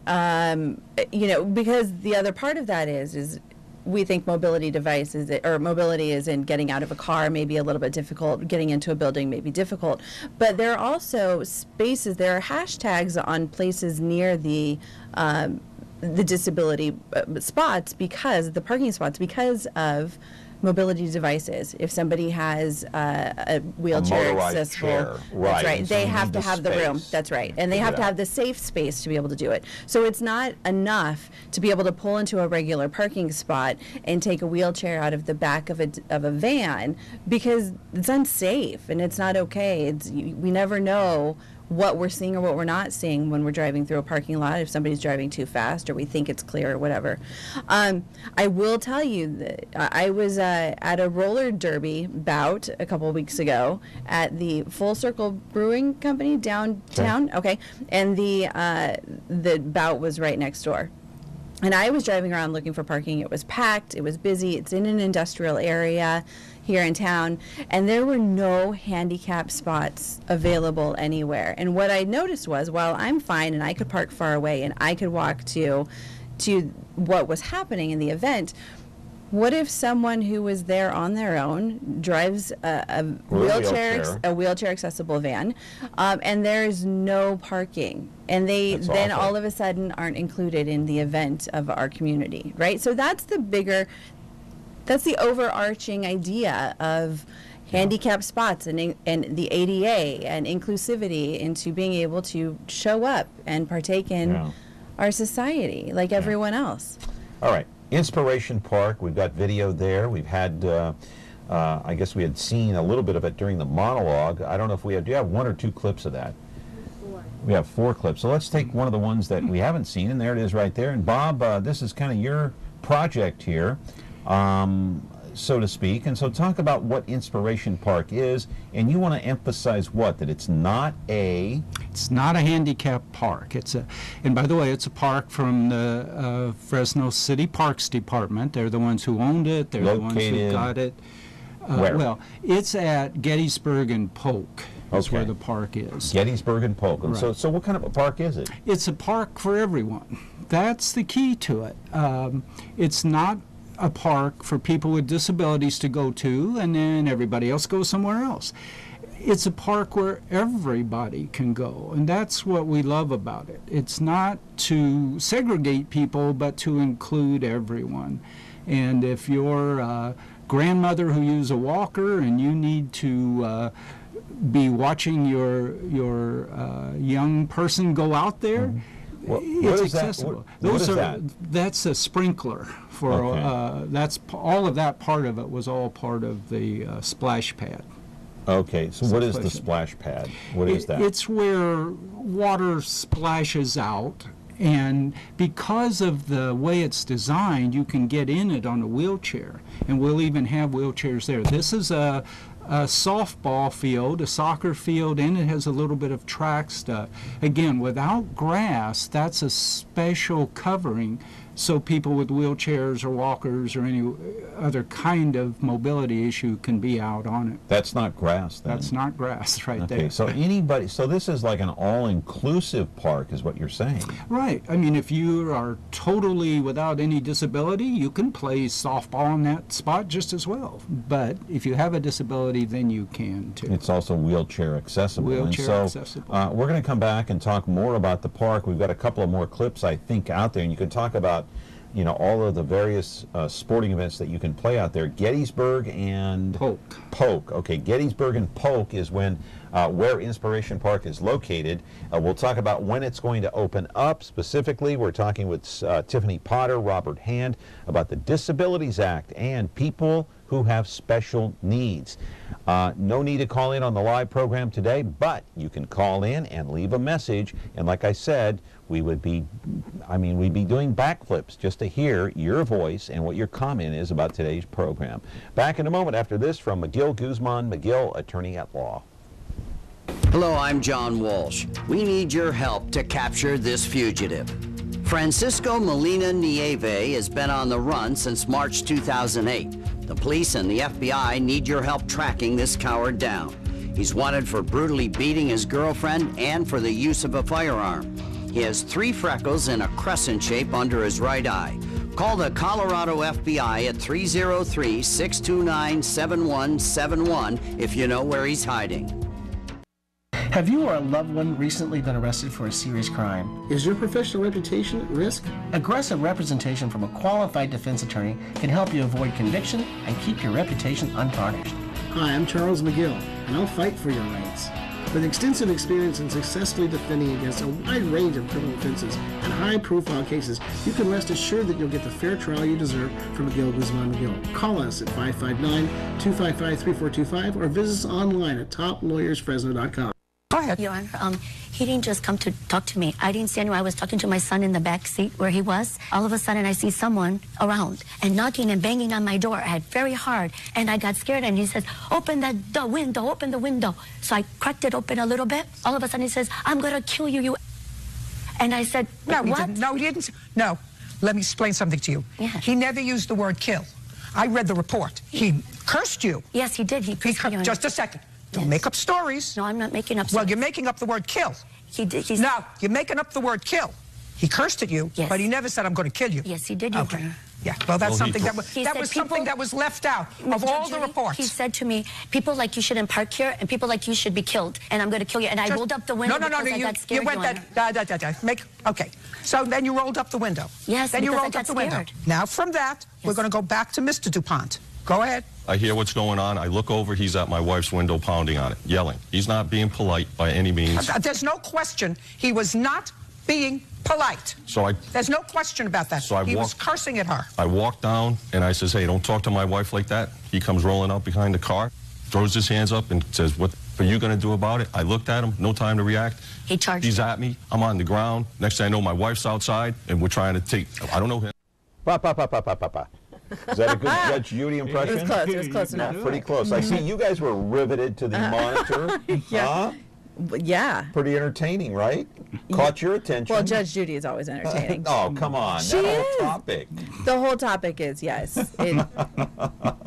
You know, because the other part of that is we think mobility devices, or mobility is in getting out of a car may be a little bit difficult, getting into a building may be difficult, but there are also spaces, there are hashtags on places near the disability spots, because the parking spots, because of mobility devices. If somebody has a wheelchair accessible, chair. Right. That's right. And so They you have need to the have the room. space That's right. And they to have do to that. have the safe space to be able to do it. So it's not enough to be able to pull into a regular parking spot and take a wheelchair out of the back of a van, because it's unsafe and it's not okay. We never know what we're seeing or what we're not seeing when we're driving through a parking lot, if somebody's driving too fast or we think it's clear or whatever. I will tell you that I was at a roller derby bout a couple of weeks ago at the Full Circle Brewing Company downtown. Okay. And the bout was right next door. And I was driving around looking for parking. It was packed. It was busy. It's in an industrial area here in town, and there were no handicap spots available anywhere. And what I noticed was, while I'm fine and I could park far away and I could walk to what was happening in the event, What if someone who was there on their own drives a wheelchair accessible van, and there's no parking, and they then all of a sudden aren't included in the event of our community, right? So that's the overarching idea of handicap spots and the ADA and inclusivity into being able to show up and partake in our society like everyone else. All right. Inspiration Park, we've got video there. We've had, I guess we had seen a little bit of it during the monologue. I don't know if we have, do you have 1 or 2 clips of that? 4. We have 4 clips. So let's take one of the ones that we haven't seen, and there it is right there. And Bob, this is kind of your project here, so to speak. And so talk about what Inspiration Park is, and you want to emphasize what? That it's not a handicap park. And by the way, it's a park from the Fresno City Parks Department. They're the ones who owned it. They're the ones who got it. Where? Well, it's at Gettysburg and Polk. That's where the park is. Gettysburg and Polk. And Right. so what kind of a park is it? It's a park for everyone. That's the key to it. It's not a park for people with disabilities to go to and then everybody else goes somewhere else. It's a park where everybody can go, and that's what we love about it. It's not to segregate people, but to include everyone. And if you're a grandmother who uses a walker and you need to be watching your young person go out there, it's accessible. That's a sprinkler for that's all of that part of it was all part of the splash pad. Okay, so what is the splash pad? What is that? It's where water splashes out, and because of the way it's designed, you can get in it on a wheelchair, and we'll even have wheelchairs there. This is a softball field, a soccer field, and it has a little bit of track stuff. Again, without grass, that's a special covering so people with wheelchairs or walkers or any other kind of mobility issue can be out on it. That's not grass, then? That's not grass right there. Okay, so so this is like an all-inclusive park is what you're saying. Right. I mean, if you are totally without any disability, you can play softball in that spot just as well. But if you have a disability, then you can too. It's also wheelchair accessible. Wheelchair accessible. We're going to come back and talk more about the park. We've got a couple of more clips, I think, out there, and you can talk about all of the various sporting events that you can play out there. Gettysburg and Polk. Okay, Gettysburg and Polk is where Inspiration Park is located. We'll talk about when it's going to open up. Specifically, we're talking with Tiffany Potter, Robert Hand, about the Disabilities Act and people who have special needs. No need to call in on the live program today, but you can call in and leave a message. And like I said, we'd be doing backflips just to hear your voice and what your comment is about today's program. Back in a moment after this from McGill Guzman, McGill, attorney at law. Hello, I'm John Walsh. We need your help to capture this fugitive. Francisco Molina Nieve has been on the run since March 2008. The police and the FBI need your help tracking this coward down. He's wanted for brutally beating his girlfriend and for the use of a firearm. He has 3 freckles in a crescent shape under his right eye. Call the Colorado FBI at 303-629-7171 if you know where he's hiding. Have you or a loved one recently been arrested for a serious crime? Is your professional reputation at risk? Aggressive representation from a qualified defense attorney can help you avoid conviction and keep your reputation untarnished. Hi, I'm Charles McGill, and I'll fight for your rights. With extensive experience in successfully defending against a wide range of criminal offenses and high-profile cases, you can rest assured that you'll get the fair trial you deserve from McGill Guzman McGill. Call us at 559-255-3425 or visit us online at toplawyersfresno.com. Go ahead. Your Honor, he didn't just come to talk to me. I didn't see anyone. I was talking to my son in the back seat where he was. All of a sudden, I see someone around and knocking and banging on my door. I had very hard, and I got scared, and he says, open the window, open the window. So I cracked it open a little bit. All of a sudden, he says, I'm going to kill you, you. And I said, no, what? He didn't. No, let me explain something to you. Yeah. He never used the word kill. I read the report. He cursed you. Yes, he did. He cursed me. Just a second. Don't make up stories. No, I'm not making up stories. Well, you're making up the word kill. He did. No, you're making up the word kill. He cursed at you, Yes. but he never said, "I'm going to kill you." Yes, he did. Okay. Yeah, well, that's something that was, He said something that was left out of all the reports. He said to me, people like you shouldn't park here, and people like you should be killed, and I'm going to kill you. And I rolled up the window because I got scared. You went okay. So then you rolled up the window. Yes, then you because I rolled got up the window. scared. Now from that, we're going to go back to Mr. DuPont. Go ahead. I hear what's going on. I look over. He's at my wife's window pounding on it, yelling. He's not being polite by any means. There's no question he was not being polite. There's no question about that. So he was cursing at her. I walk down and I says, hey, don't talk to my wife like that. He comes rolling up behind the car, throws his hands up and says, what are you going to do about it? I looked at him, no time to react. He charged. He's at me. I'm on the ground. Next thing I know, my wife's outside and we're trying to take, I don't know him. Is that a good Judge Judy impression? It was close. It was close enough. Pretty close. I see you guys were riveted to the monitor. Yeah. Yeah. Pretty entertaining, right? Caught your attention. Well, Judge Judy is always entertaining. Oh, come on. She that is. whole topic. The whole topic is, yes.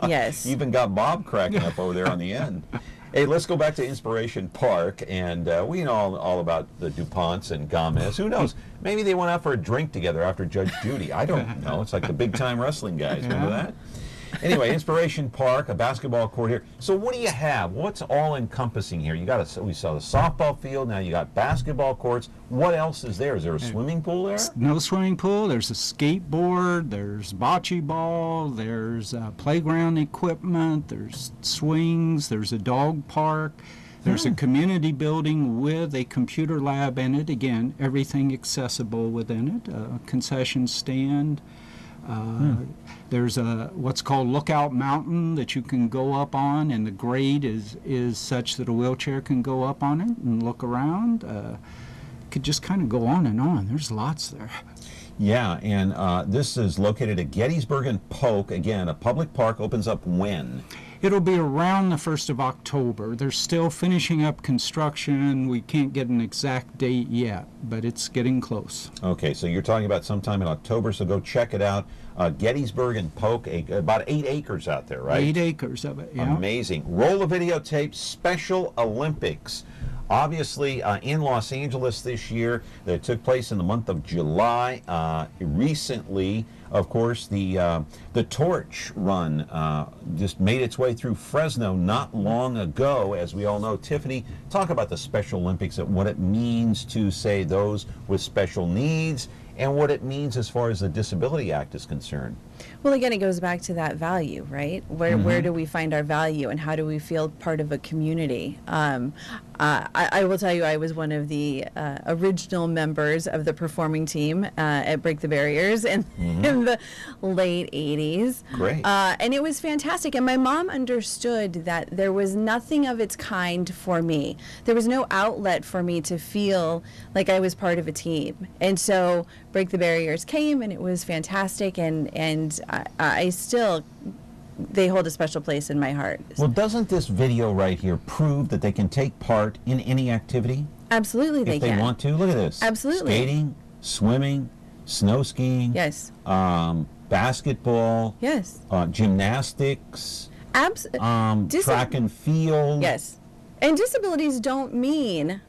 Yes. You even got Bob cracking up over there on the end. Hey, let's go back to Inspiration Park, and we know all about the DuPonts and Gomez. Who knows? Maybe they went out for a drink together after Judge Judy. I don't know. It's like the big-time wrestling guys. Remember that? Anyway, Inspiration Park, a basketball court here. So what do you have? What's all encompassing here? You got we saw the softball field. Now you got basketball courts. What else is there? Is there a swimming pool there? No swimming pool. There's a skateboard. There's bocce ball. There's playground equipment. There's swings. There's a dog park. There's a community building with a computer lab in it. Again, everything accessible within it. A concession stand. There's a what's called Lookout Mountain that you can go up on, and the grade is such that a wheelchair can go up on it and look around. Could just kind of go on and on. There's lots there. Yeah, and this is located at Gettysburg and Polk. Again, a public park. Opens up when? It'll be around the 1st of October. They're still finishing up construction. We can't get an exact date yet, but it's getting close. Okay, so you're talking about sometime in October, so go check it out. Gettysburg and Polk, about 8 acres out there, right? 8 acres of it, yeah. Amazing. Roll the videotape, Special Olympics. Obviously, in Los Angeles this year, that took place in the month of July. Recently, of course, the torch run just made its way through Fresno not long ago. As we all know, Tiffany, talk about the Special Olympics and what it means to, say, those with special needs and what it means as far as the Disability Act is concerned. Well, again, it goes back to that value, right? Where do we find our value, and how do we feel part of a community? I will tell you, I was one of the original members of the performing team at Break the Barriers in the late 80s. Great. And it was fantastic. And my mom understood that there was nothing of its kind for me. There was no outlet for me to feel like I was part of a team. And so Break the Barriers came, and it was fantastic. And I still, they hold a special place in my heart. Well, doesn't this video right here prove that they can take part in any activity? Absolutely, they can. If they want to. Look at this. Absolutely. Skating, swimming, snow skiing. Yes. Basketball. Yes. Gymnastics. Track and field. Yes. And disabilities don't mean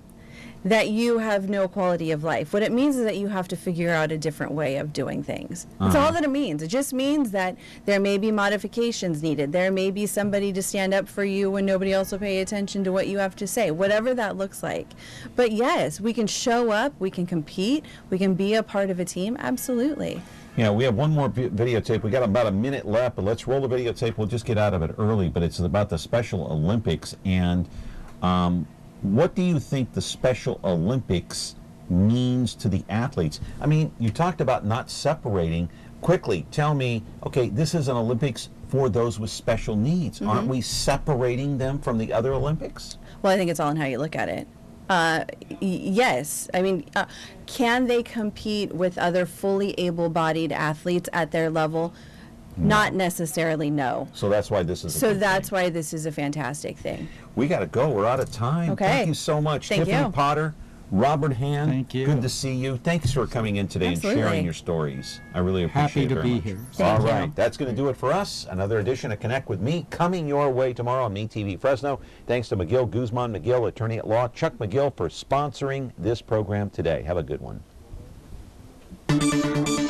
that you have no quality of life. What it means is that you have to figure out a different way of doing things. That's all that it means. It just means that there may be modifications needed. There may be somebody to stand up for you when nobody else will pay attention to what you have to say, whatever that looks like. But yes, we can show up, we can compete, we can be a part of a team, absolutely. Yeah, we have one more videotape. We got about a minute left, but let's roll the videotape. We'll just get out of it early, but it's about the Special Olympics. And what do you think the Special Olympics means to the athletes? I mean, you talked about not separating. Quickly, tell me, okay, this is an Olympics for those with special needs. Aren't we separating them from the other Olympics? Well, I think it's all in how you look at it. Yes. I mean, can they compete with other fully able-bodied athletes at their level? No. Not necessarily, no. So that's why this is a So that's why this is a fantastic thing. We got to go. We're out of time. Okay. Thank you so much. Thank Tiffany you. Potter, Robert Hand. Thank you. Good to see you. Thanks for coming in today Absolutely. and sharing your stories. I really appreciate Happy it to very be much. here. All Thank you. right. That's going to do it for us. Another edition of Connect with Me coming your way tomorrow on MeTV Fresno. Thanks to McGill, Guzman McGill, attorney at law, Chuck McGill, for sponsoring this program today. Have a good one. Bye.